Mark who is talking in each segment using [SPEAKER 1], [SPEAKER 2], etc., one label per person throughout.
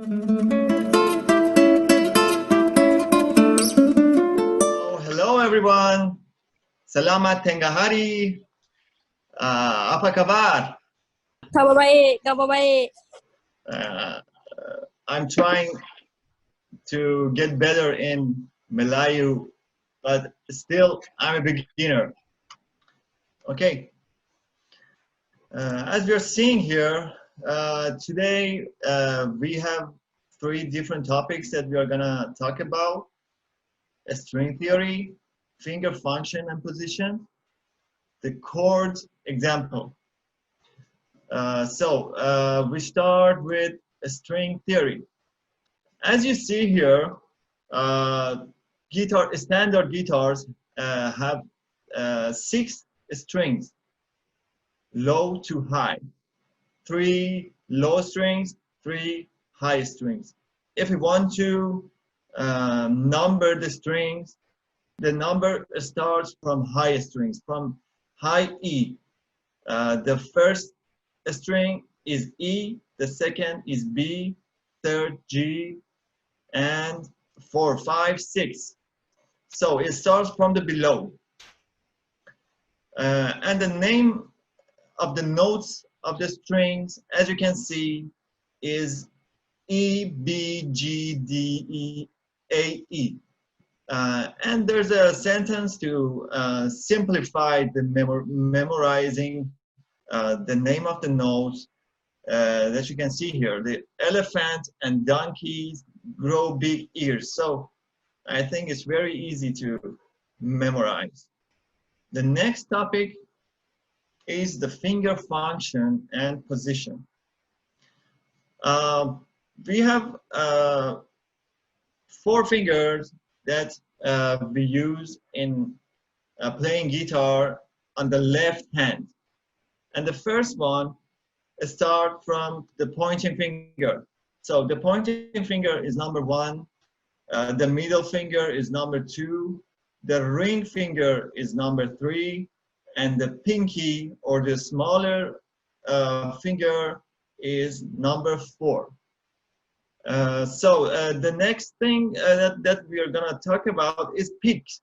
[SPEAKER 1] Oh, hello everyone. Salamat tengah hari. Apa kabar?
[SPEAKER 2] Kabar baik.
[SPEAKER 1] Uh, I'm trying to get better in Melayu, but still I'm a beginner. Okay. As you're seeing here, today we have three different topics that we are gonna talk about: string theory, finger function and position, the chords example. We start with string theory. As you see here, standard guitars have 6 strings, low to high, 3 low strings, 3 high strings. If we want to number the strings, the number starts from high strings, from high E. The first string is E, the second is B, third G, and 4, 5, 6. So it starts from the below. And the name of the notes of the strings, as you can see, is E, B, G, D, E, A, E. And there's a sentence to simplify the memorizing the name of the notes that you can see here. The elephant and donkeys grow big ears. So I think it's very easy to memorize. The next topic is the finger function and position. We have 4 fingers that we use in playing guitar on the left hand. And the first one start from the pointing finger. So the pointing finger is number 1, the middle finger is number 2, the ring finger is number 3, and the pinky or the smaller finger is number 4. The next thing that we are gonna talk about is picks.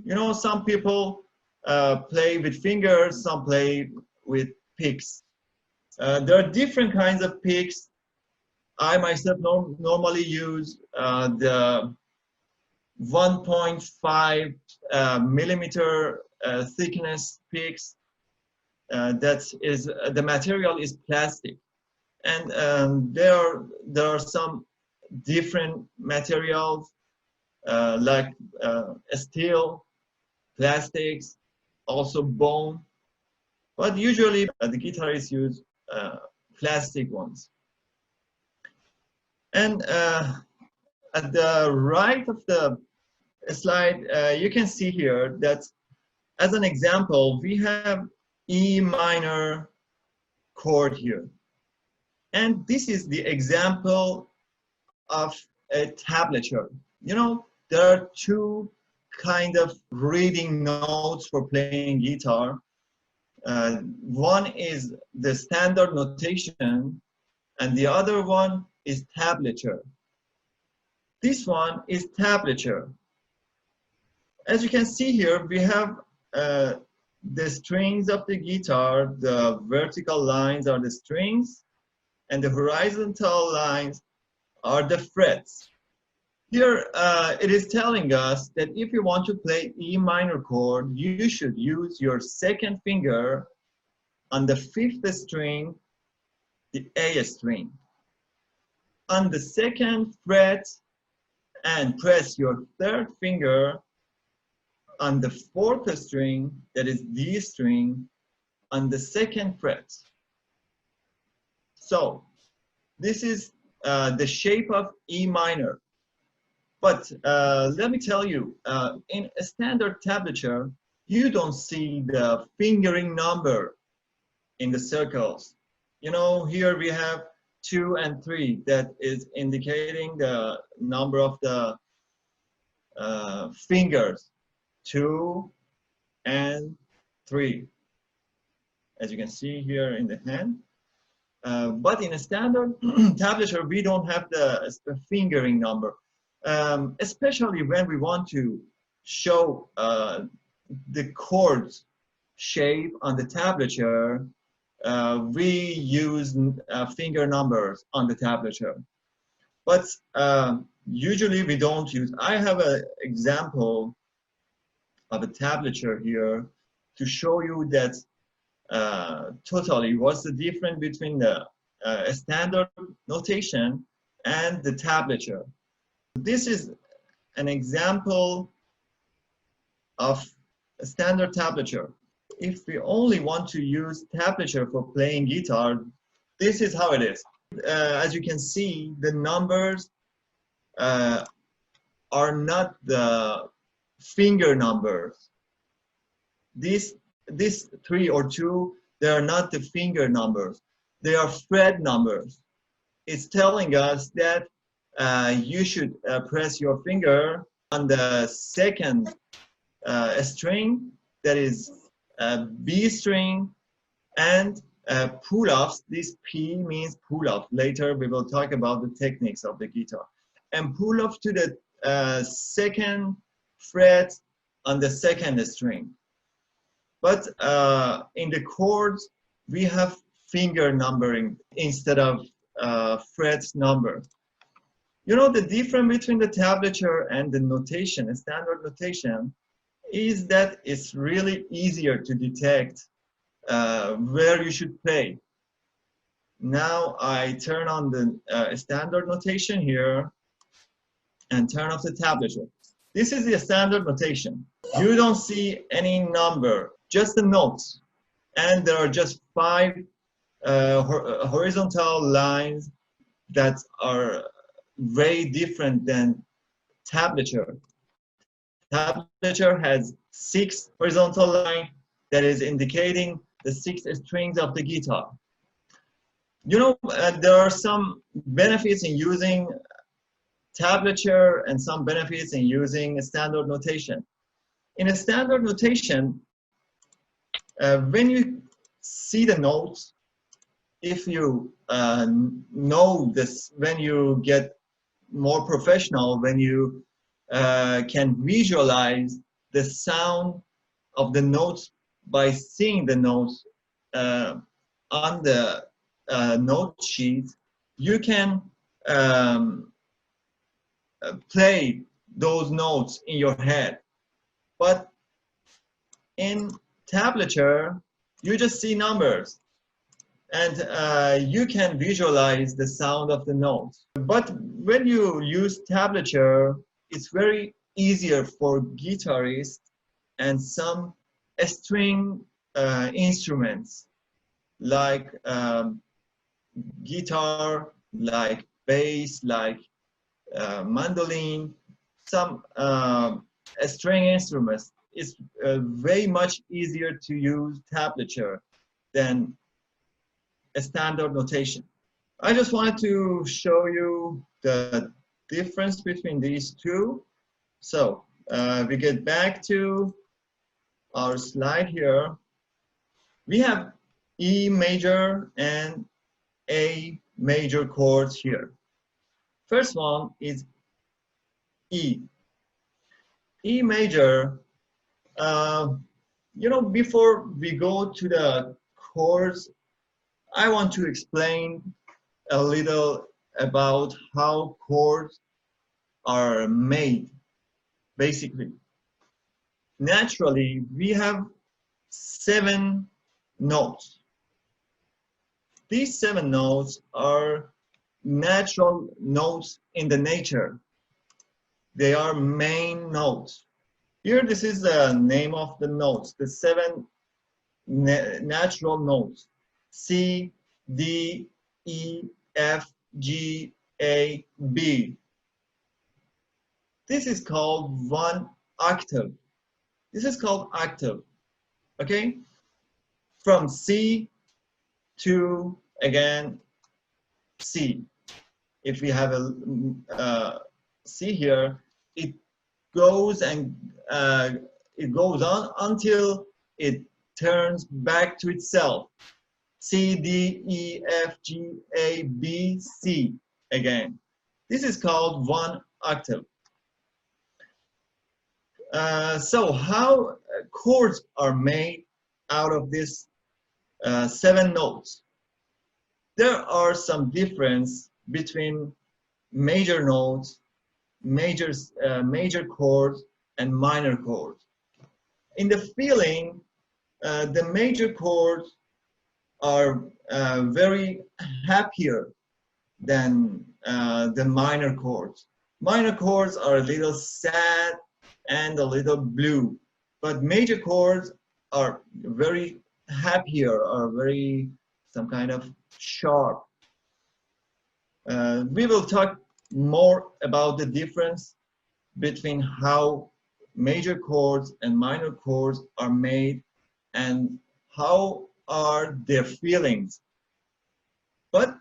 [SPEAKER 1] You know, some people play with fingers, some play with picks. There are different kinds of picks. I myself normally use the 1.5 millimeter thickness picks. That is the material is plastic, and there are some different materials like steel, plastics, also bone. But usually the guitarists use plastic ones. And at the right of the slide, you can see here that as an example, we have E minor chord here. And this is the example of a tablature. You know, there are 2 kind of reading notes for playing guitar. One is the standard notation, and the other one is tablature. This one is tablature. As you can see here, we have the strings of the guitar. The vertical lines are the strings, and the horizontal lines are the frets. Here, it is telling us that if you want to play E minor chord, you should use your second finger on the 5th string, the A string, on the 2nd fret, and press your 3rd finger on the 4th string, that is D string, on the 2nd fret. So this is the shape of E minor. But let me tell you, in a standard tablature, you don't see the fingering number in the circles. You know, here we have 2 and 3, that is indicating the number of the fingers, 2 and 3, as you can see here in the hand. But in a standard tablature, we don't have the fingering number, especially when we want to show the chords shape on the tablature. We use finger numbers on the tablature, but usually we don't use. I have an example of a tablature here to show you that totally what's the difference between the standard notation and the tablature. This is an example of a standard tablature. If we only want to use tablature for playing guitar, this is how it is. As you can see, the numbers are not the finger numbers. This 3 or 2, they are not the finger numbers. They are fret numbers. It's telling us that you should press your finger on the second string, that is B string, and pull-offs. This P means pull-off. Later we will talk about the techniques of the guitar. And pull-off to the second fret on the second string. But in the chords, we have finger numbering instead of fret number. You know, the difference between the tablature and the notation, a standard notation, is that it's really easier to detect where you should play. Now I turn on the standard notation here and turn off the tablature. This is the standard notation. You don't see any number, just the notes. And there are just 5 horizontal lines that are very different than tablature. Tablature has 6 horizontal lines that is indicating the 6 strings of the guitar. You know, there are some benefits in using tablature and some benefits in using a standard notation. In a standard notation, when you see the notes, if you know this, when you get more professional, when you can visualize the sound of the notes by seeing the notes on the note sheet, you can play those notes in your head. But in tablature, you just see numbers, and you can visualize the sound of the notes. But when you use tablature, it's very easier for guitarists and some string instruments like guitar, like bass, like mandolin, some string instruments. It's very much easier to use tablature than a standard notation. I just wanted to show you the difference between these two. So we get back to our slide here. We have E major and A major chords here. First one is E. E major, you know, before we go to the chords, I want to explain a little about how chords are made, basically. Naturally, we have 7 notes. These 7 notes are natural notes in the nature. They are main notes. Here, this is the name of the notes, the 7 natural notes. C, D, E, F, G, A, B. This is called 1 octave. This is called octave, okay? From C to, again, C. If we have a C here, it goes and it goes on until it turns back to itself. C, D, E, F, G, A, B, C again. This is called one octave. So how chords are made out of this 7 notes? There are some difference between major notes, major chords, and minor chords. In the feeling, the major chords are very happier than the minor chords. Minor chords are a little sad and a little blue, but major chords are very happier, are very some kind of sharp. We will talk more about the difference between how major chords and minor chords are made and how are their feelings. But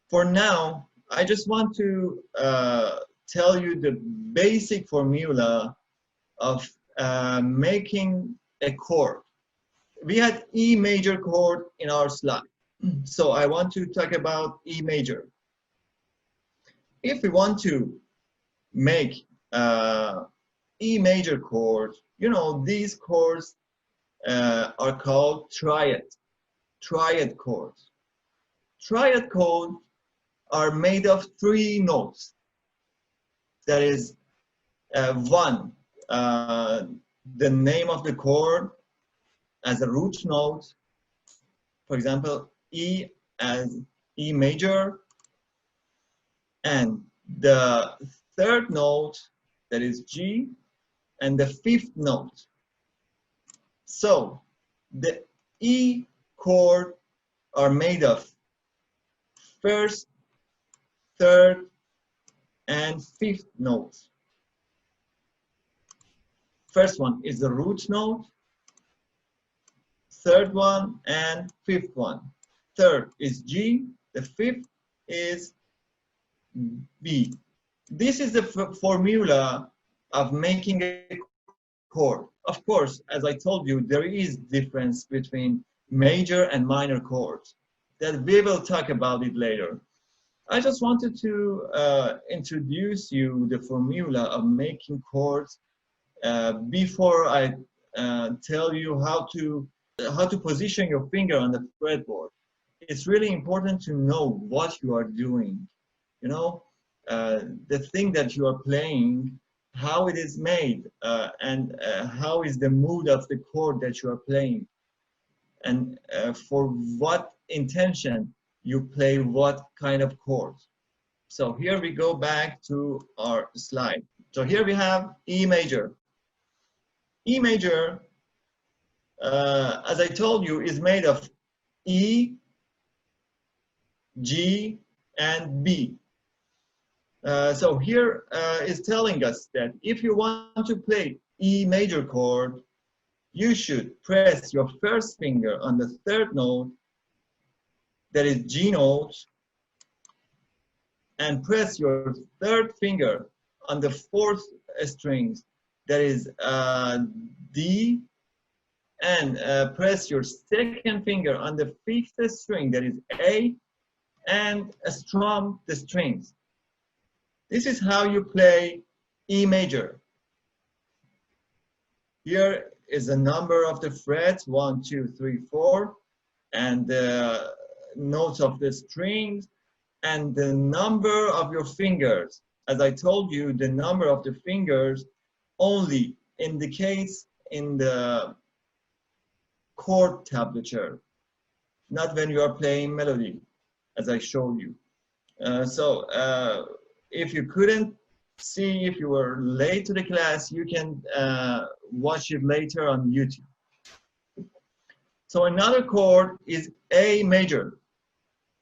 [SPEAKER 1] for now, I just want to tell you the basic formula of making a chord. We had E major chord in our slide. So I want to talk about E major. If we want to make E major chord, you know, these chords are called triad chords. Triad chords are made of 3 notes. That is, one, the name of the chord as a root note. For example, E as E major, and the 3rd note, that is G, and the 5th note. So the E chord are made of 1st, 3rd, and 5th notes. First one is the root note, 3rd one and 5th one. 3rd is G, the 5th is B. This is the formula of making a chord. Of course, as I told you, there is difference between major and minor chords that we will talk about it later. I just wanted to introduce you the formula of making chords before I tell you how to position your finger on the fretboard. It's really important to know what you are doing. You know, the thing that you are playing, how it is made, and how is the mood of the chord that you are playing, and for what intention you play what kind of chords. So here we go back to our slide. So here we have E major. E major, as I told you, is made of E, G, and B. So here is telling us that if you want to play E major chord, you should press your 1st finger on the 3rd note, that is G note, and press your 3rd finger on the 4th strings, that is D, and press your 2nd finger on the 5th string, that is A, and strum the strings. This is how you play E major. Here is the number of the frets, 1, 2, 3, 4, and the notes of the strings, and the number of your fingers. As I told you, the number of the fingers only indicates in the chord tablature, not when you are playing melody, as I showed you. If you couldn't see, if you were late to the class, you can watch it later on YouTube. So another chord is A major.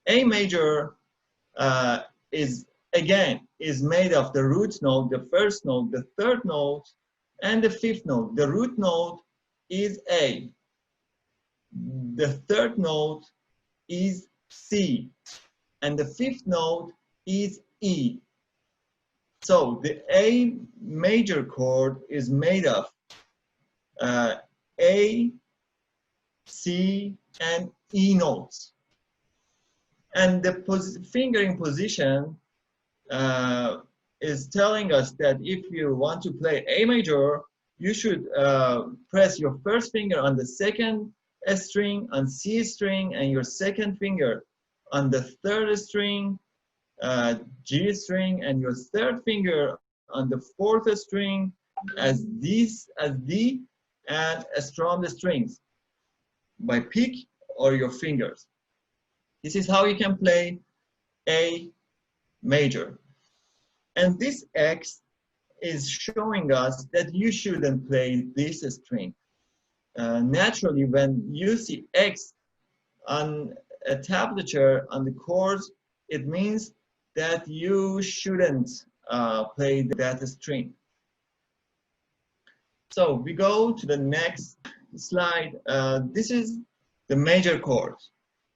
[SPEAKER 1] A major is made of the root note, the 1st note, the 3rd note, and the 5th note. The root note is A. The 3rd note is C, and the 5th note is E. So the A major chord is made of A, C, and E notes. And the fingering position is telling us that if you want to play A major, you should press your first finger on the second string, on C string, and your second finger on the third string, G string, and your third finger on the fourth string as D, and strum the strings by pick or your fingers. This is how you can play A major. And this X is showing us that you shouldn't play this string. Naturally, when you see X on a tablature on the chords, it means that you shouldn't play that string. So we go to the next slide. This is the major chords.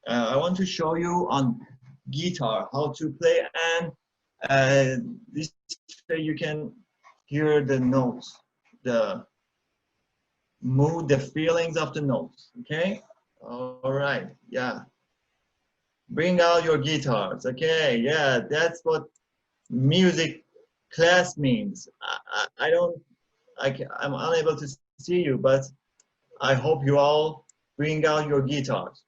[SPEAKER 1] I want to show you on guitar how to play, and this way you can hear the notes, the mood, the feelings of the notes. Okay. All right. Yeah. Bring out your guitars. Okay. Yeah. That's what music class means. I'm unable to see you, but I hope you all bring out your guitars.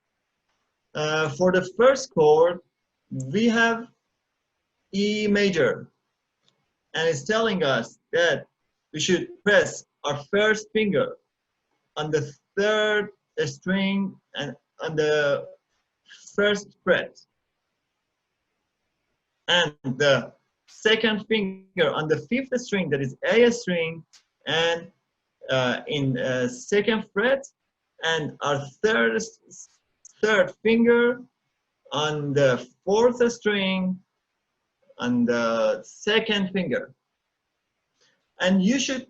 [SPEAKER 1] For the first chord, we have E major, and it's telling us that we should press our first finger on the third string and on the first fret, and the second finger on the fifth string, that is A string, and in second fret, and our third finger on the fourth string on the second finger. And you should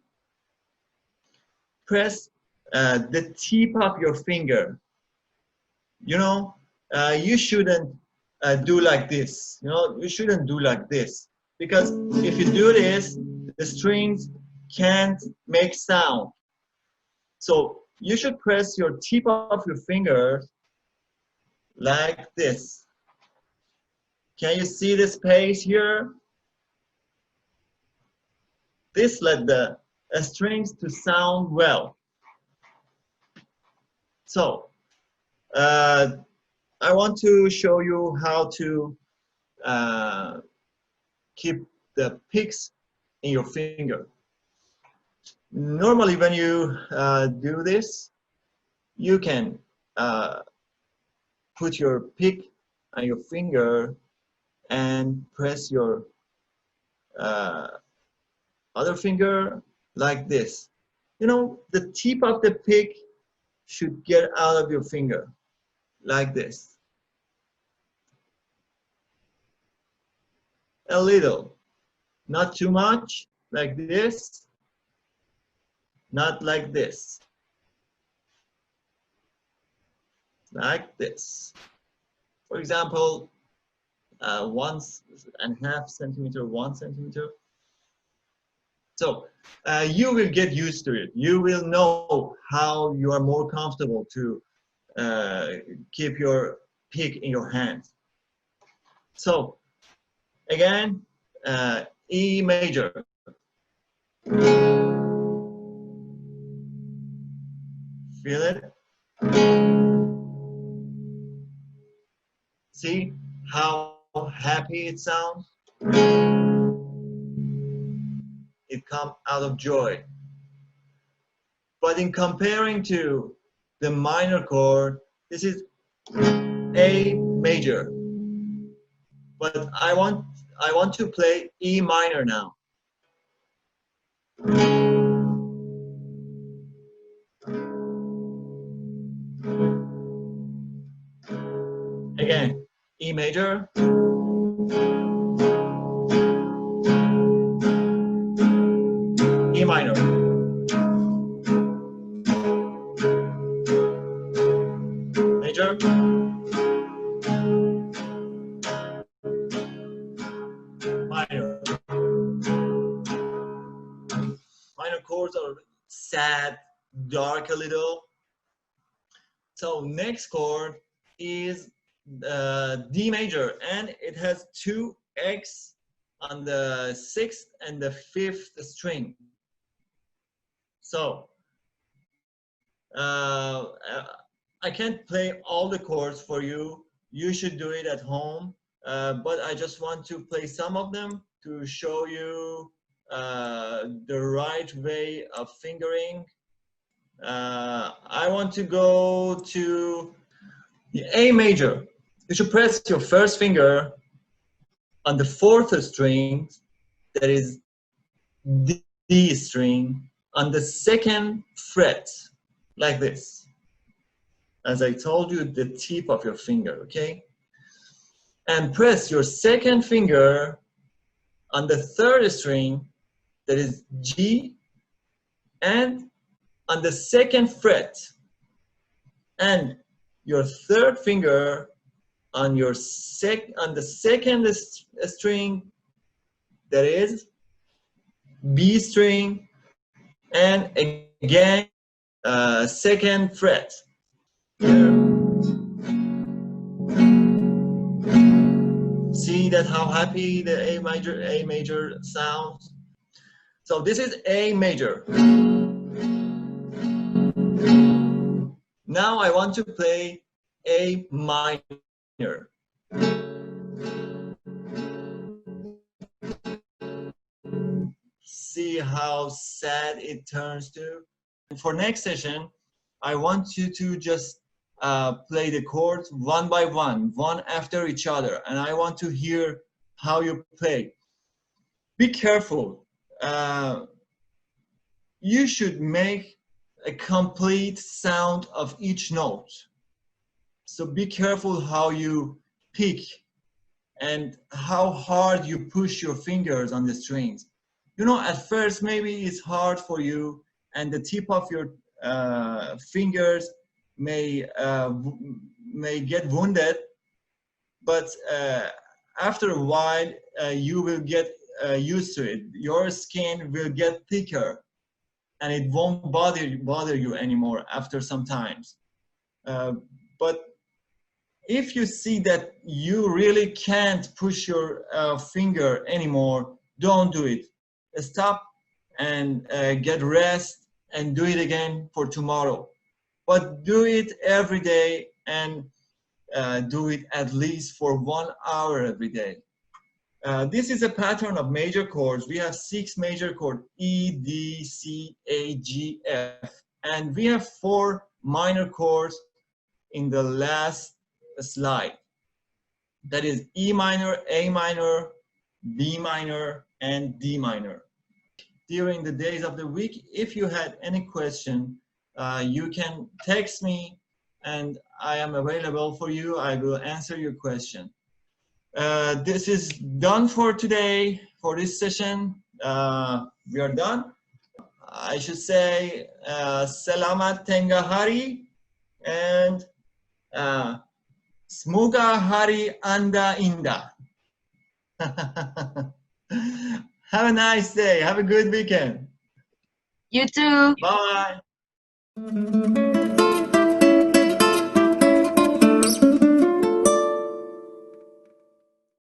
[SPEAKER 1] press the tip of your finger. You know, you shouldn't do like this. You know, you shouldn't do like this, because if you do this, the strings can't make sound. So you should press your tip of your fingers like this. Can you see the space here? This let the strings to sound well. So I want to show you how to keep the picks in your finger. Normally when you do this, you can put your pick on your finger and press your other finger like this. You know, the tip of the pick should get out of your finger like this. A little, not too much, like this, not like this, like this. For example, 1.5 centimeter, 1 centimeter. So you will get used to it. You will know how you are more comfortable to keep your pick in your hand. So again, E major. Feel it? See how happy it sounds? It comes out of joy. But in comparing to the minor chord, this is A major. But I want to play E minor now. Again, E major. E minor. Major. Minor. Minor chords are sad, dark a little. So next chord is D major, and it has two X on the 6th and the 5th string. So I can't play all the chords for you. You should do it at home. But I just want to play some of them to show you the right way of fingering. I want to go to the A major. You should press your first finger on the 4th string, that is D string, on the 2nd fret, like this. As I told you, the tip of your finger, okay? And press your 2nd finger on the 3rd string, that is G, and on the 2nd fret, and your 3rd finger on your on the 2nd string, that is B string, and again 2nd fret. Here. See that how happy the A major sounds. So this is A major. Now I want to play A minor. See how sad it turns to. And for next session, I want you to just play the chords one by one after each other, and I want to hear how you play. Be careful. You should make a complete sound of each note. So be careful how you pick and how hard you push your fingers on the strings. You know, at first maybe it's hard for you, and the tip of your fingers may get wounded, but after a while you will get used to it. Your skin will get thicker, and it won't bother you anymore after some times. But if you see that you really can't push your finger anymore, don't do it. Stop and get rest and do it again for tomorrow. But do it every day, and do it at least for 1 hour every day. This is a pattern of major chords. We have 6 major chords, E, D, C, A, G, F. And we have 4 minor chords in the last slide. That is E minor, A minor, B minor, and D minor. During the days of the week, if you had any question, you can text me, and I am available for you. I will answer your question. This is done for today, for this session. We are done. I should say Selamat Tengah and Semoga Hari Anda Indah. Have a nice day. Have a good weekend.
[SPEAKER 2] You too.
[SPEAKER 1] Bye.